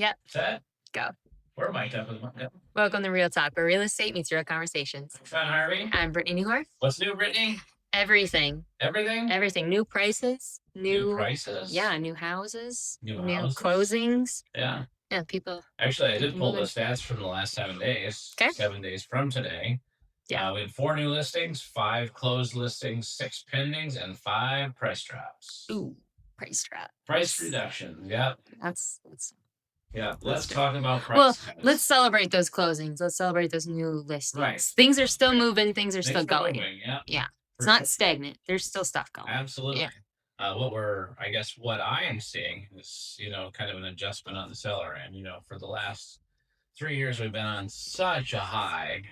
Yep. Set? Go. We're mic'd up with the Welcome to Real Talk, where real estate meets real conversations. I'm Sean Harvey. I'm Brittany Newhorf. What's new, Brittany? Everything. Everything? Everything. New prices. New prices? Yeah, new houses. New New houses? closings. Yeah. Yeah, people. Actually, I did People pull the moving. stats from the last 7 days. Okay. 7 days from today. Yeah. We had 4 new listings, 5 closed listings, 6 pendings, and 5 price drops. Ooh, price drop. Price reduction. Yep. That's Yeah. Let's Let's do it. talk about price well. cuts. Let's celebrate those closings. Let's celebrate those new listings. Right. Things are still moving. Things are Things still are going. moving, yeah. Yeah. For It's not sure. stagnant. There's still stuff going. Absolutely. Yeah. What I am seeing is, kind of an adjustment on the seller end. For the last 3 years, we've been on such a high.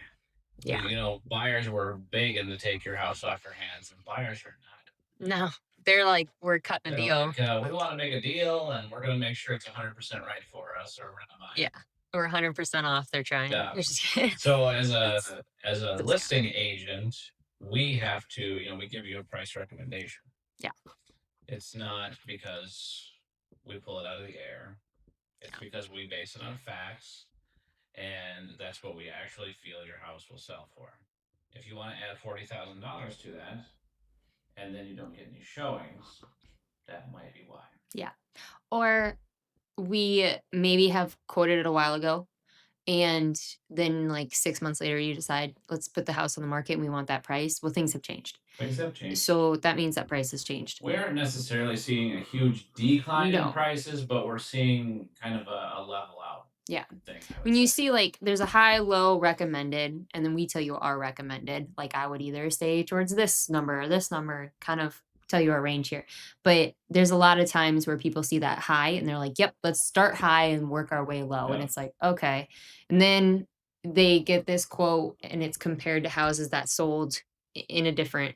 Yeah. Buyers were begging to take your house off your hands, and buyers are not. No, they're like, we're cutting a They're deal. like, we want to make a deal, and we're going to make sure it's 100% right for us, or we're not buying. Yeah. Or 100% off. They're trying. Yeah. They're just kidding. So as a Those listing agent, we have to, we give you a price recommendation. Yeah. It's not because we pull it out of the air. It's because we base it on facts, and that's what we actually feel your house will sell for. If you want to add $40,000 to that, and then you don't get any showings, that might be why. Yeah. Or we maybe have quoted it a while ago, and then like 6 months later you decide, let's put the house on the market and we want that price. Well, things have changed. Things have changed. So that means that price has changed. We aren't necessarily seeing a huge decline No. in prices, but we're seeing kind of a level out. Yeah. Thing, I would When you say. see like there's a high, low, recommended, and then we tell you our recommended, like I would either say towards this number or this number, kind of tell you our range here. But there's a lot of times where people see that high and they're like, yep, let's start high and work our way low. And Yeah. it's like, okay. And then they get this quote and it's compared to houses that sold in a different,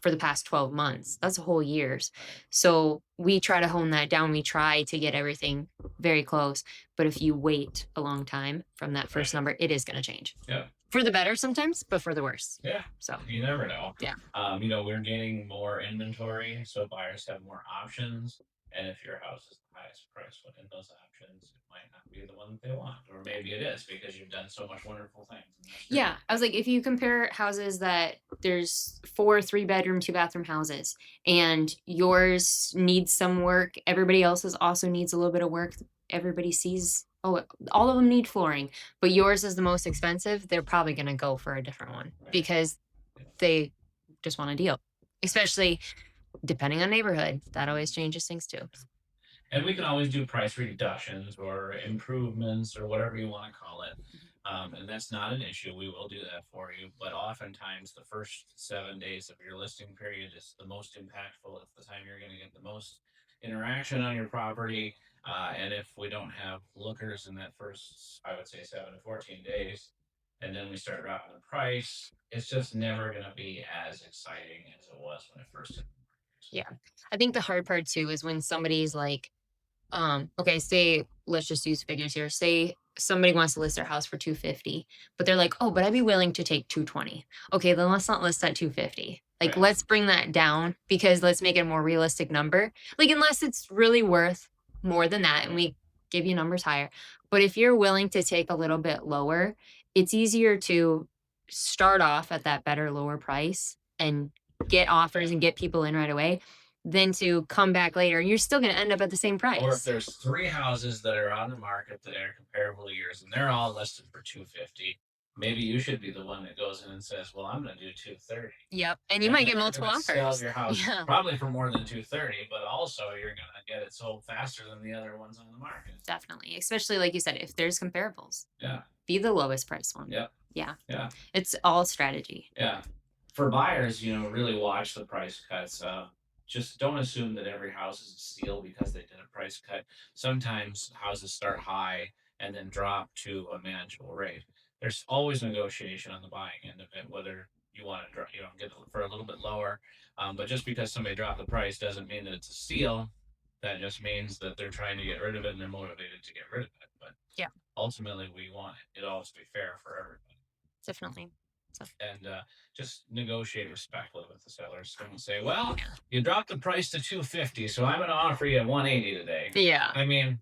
for the past 12 months. That's a whole years. So we try to hone that down. We try to get everything very close. But if you wait a long time from that first Right. number, it is going to change. Yeah. For the better sometimes, but for the worse. Yeah. So You never know. Yeah. We're getting more inventory, so buyers have more options. And if your house is the highest price within those options, it might not be the one that they want. Or maybe it is because you've done so much wonderful things. And that's great. Yeah, I was like, if you compare houses that there's 4 3-bedroom, 2-bathroom houses, and yours needs some work, everybody else's also needs a little bit of work. Everybody sees, oh, all of them need flooring, but yours is the most expensive. They're probably going to go for a different one Right. because they just want a deal, especially depending on neighborhood. That always changes things too. And we can always do price reductions or improvements or whatever you want to call it. And that's not an issue. We will do that for you. But oftentimes, the first 7 days of your listing period is the most impactful. It's the time you're going to get the most interaction on your property. And if we don't have lookers in that first, I would say 7 to 14 days, and then we start dropping the price, it's just never going to be as exciting as it was when it first hit. Yeah. I think the hard part too is when somebody's like, okay, say, let's just use figures here. Say somebody wants to list their house for 250, but they're like, oh, but I'd be willing to take 220. Okay, then let's not list at 250. Like, Right. let's bring that down because let's make it a more realistic number. Like, unless it's really worth more than that and we give you numbers higher. But if you're willing to take a little bit lower, it's easier to start off at that better, lower price and get offers and get people in right away than to come back later. You're still going to end up at the same price. Or if there's 3 houses that are on the market that are comparable to yours and they're all listed for 250, maybe you should be the one that goes in and says, well, I'm going to do 230. Yep. And you might get then you're multiple gonna sell offers. your house Yeah. probably for more than 230, but also you're going to get it sold faster than the other ones on the market. Definitely. Especially like you said, if there's comparables, Yeah. be the lowest price one. Yep. Yeah. Yeah. It's all strategy. Yeah. For buyers, really watch the price cuts. Just don't assume that every house is a steal because they did a price cut. Sometimes houses start high and then drop to a manageable rate. There's always negotiation on the buying end of it, whether you want to get it for a little bit lower. But just because somebody dropped the price doesn't mean that it's a steal. That just means that they're trying to get rid of it and they're motivated to get rid of it. But Yeah. ultimately, we want it always to be fair for everybody. Definitely. And just negotiate respectfully with the sellers. Don't say, well, you dropped the price to 250, so I'm going to offer you 180 today. Yeah. I mean,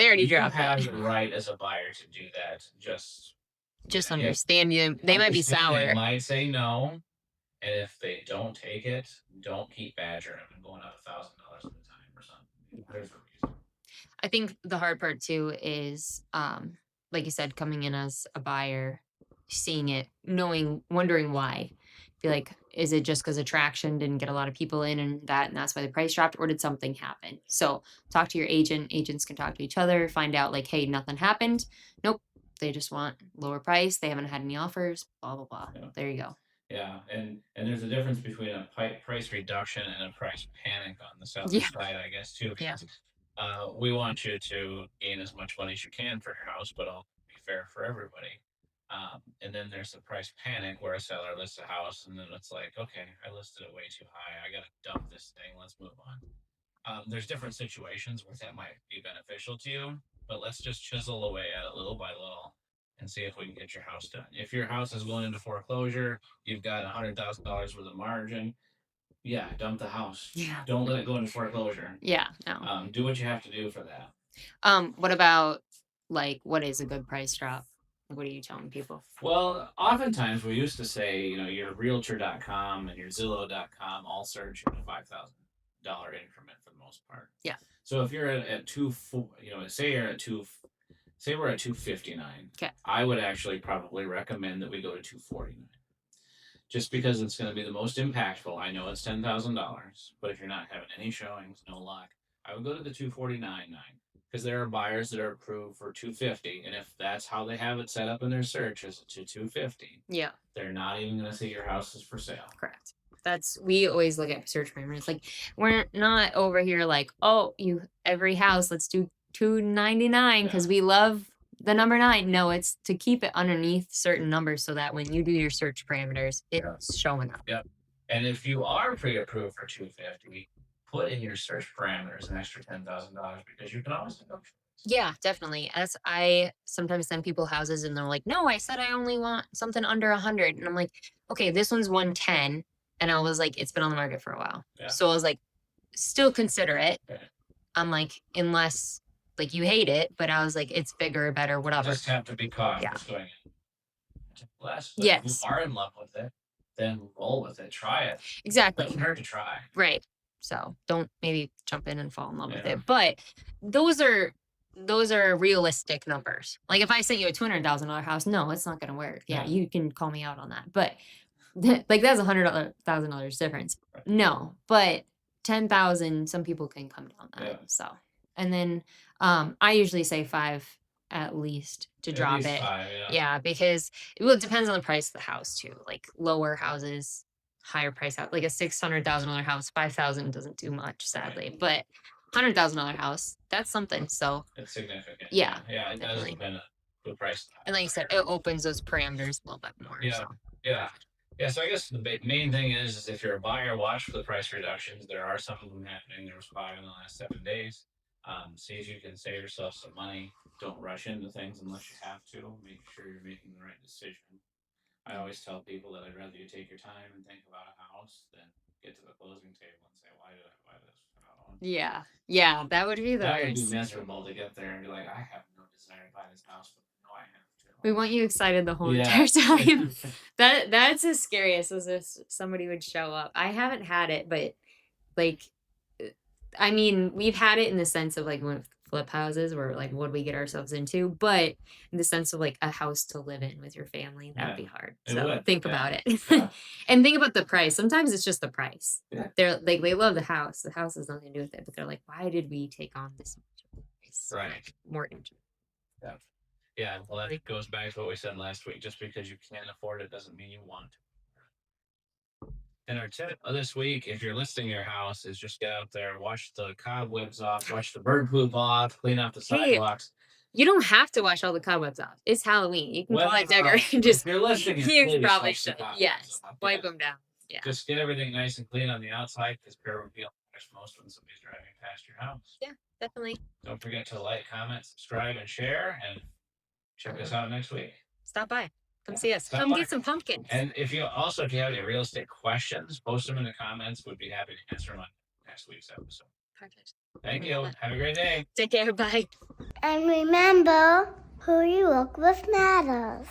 They already You dropped have it. the right as a buyer to do that. Just Just yeah, understand you. They might be understand they sour. might say no, and if they don't take it, don't keep badgering them and going up $1,000 at a time or something. There's a reason. I think the hard part too is, like you said, coming in as a buyer, seeing it, knowing, wondering why. Be like, is it just because attraction didn't get a lot of people in and that's why the price dropped, or did something happen? So talk to your agent. Agents can talk to each other, find out like, hey, nothing happened. Nope. They just want lower price. They haven't had any offers, blah, blah, blah. Yeah. There you go. Yeah, and there's a difference between a price reduction and a price panic on the seller Yeah. side, I guess, too. Yeah. Because we want you to gain as much money as you can for your house, but I'll be fair for everybody. And then there's the price panic where a seller lists a house, and then it's like, okay, I listed it way too high. I gotta dump this thing. Let's move on. There's different situations where that might be beneficial to you, but let's just chisel away at it little by little and see if we can get your house done. If your house is going into foreclosure, you've got $100,000 worth of margin. Yeah, dump the house. Yeah. Don't let it go into foreclosure. Yeah. No. Do what you have to do for that. What about like what is a good price drop? What are you telling people? Well, oftentimes we used to say, your realtor.com and your Zillow.com all search in a $5,000 increment for the most part. Yeah. So if you're at say you're at say we're at 259. Okay. I would actually probably recommend that we go to 249. Just because it's going to be the most impactful. I know it's $10,000, but if you're not having any showings, no luck, I would go to the 249.9 because there are buyers that are approved for 250, and if that's how they have it set up in their search is to 250, Yeah. they're not even going to see your house is for sale. Correct. We always look at search parameters. Like we're not over here like, oh, every house, let's do 299 because we love the number 9. No, it's to keep it underneath certain numbers so that when you do your search parameters, it's showing up. Yep. And if you are pre-approved for 250, put in your search parameters an extra $10,000 because you can always negotiate. Yeah, definitely. As I sometimes send people houses and they're like, no, I said I only want something under 100. And I'm like, okay, this one's 110. And I was like, it's been on the market for a while. Yeah. So I was like, still consider it. Okay. I'm like, unless like you hate it, but I was like, it's bigger, better, whatever. Just have to be cautious going in. Less. But Yes. if you are in love with it, then roll with it. Try it. Exactly. It doesn't hurt to try. Right. So don't maybe jump in and fall in love with it. But those are realistic numbers. Like if I sent you a $200,000 house, no, it's not going to work. Yeah, you can call me out on that. But like that's $100,000 difference. Right. No, but 10,000, some people can come down that. Yeah. So, and then I usually say 5 at least to drop it. 5, Yeah, because it depends on the price of the house too. Like lower houses, higher price house, like a $600,000 house, 5,000 doesn't do much, sadly. Right. But $100,000 house, that's something. So it's significant. Yeah, it definitely. does depend on the price. And like you said, it opens those parameters a little bit more. Yeah. So. Yeah, so I guess the main thing is if you're a buyer, watch for the price reductions. There are some of them happening. There was 5 in the last 7 days. See if you can save yourself some money. Don't rush into things unless you have to. Make sure you're making the right decision. I always tell people that I'd rather you take your time and think about a house than get to the closing table and say, why did I buy this? Yeah, that would be the That would worst. be miserable to get there and be like, I have no desire to buy this house, but no, I have to. We want you excited the whole entire time. That's as scary as if somebody would show up. I haven't had it, but like, I mean, we've had it in the sense of like when flip houses where like what we get ourselves into, but in the sense of like a house to live in with your family, that would be hard. So think about it. And think about the price. Sometimes it's just the price. Yeah. They're like, they love the house. The house has nothing to do with it, but they're like, why did we take on this Right. mortgage? Yeah, well, that goes back to what we said last week. Just because you can't afford it doesn't mean you want to. And our tip this week, if you're listing your house, is just get out there, wash the cobwebs off, wash the bird poop off, clean off the sidewalks. You don't have to wash all the cobwebs off. It's Halloween. You can call it decorating. If you're listing it, you please probably wash the should. cobwebs Yes, off. wipe them down. Yeah. Just get everything nice and clean on the outside because pair would be most when somebody's driving past your house. Yeah, definitely. Don't forget to like, comment, subscribe, and share. And check us out next week. Stop by. Come see us. Come get some pumpkins. And if you have any real estate questions, post them in the comments. We'd be happy to answer them on next week's episode. Perfect. Thank you. Have a great day. Take care. Bye. And remember, who you work with matters.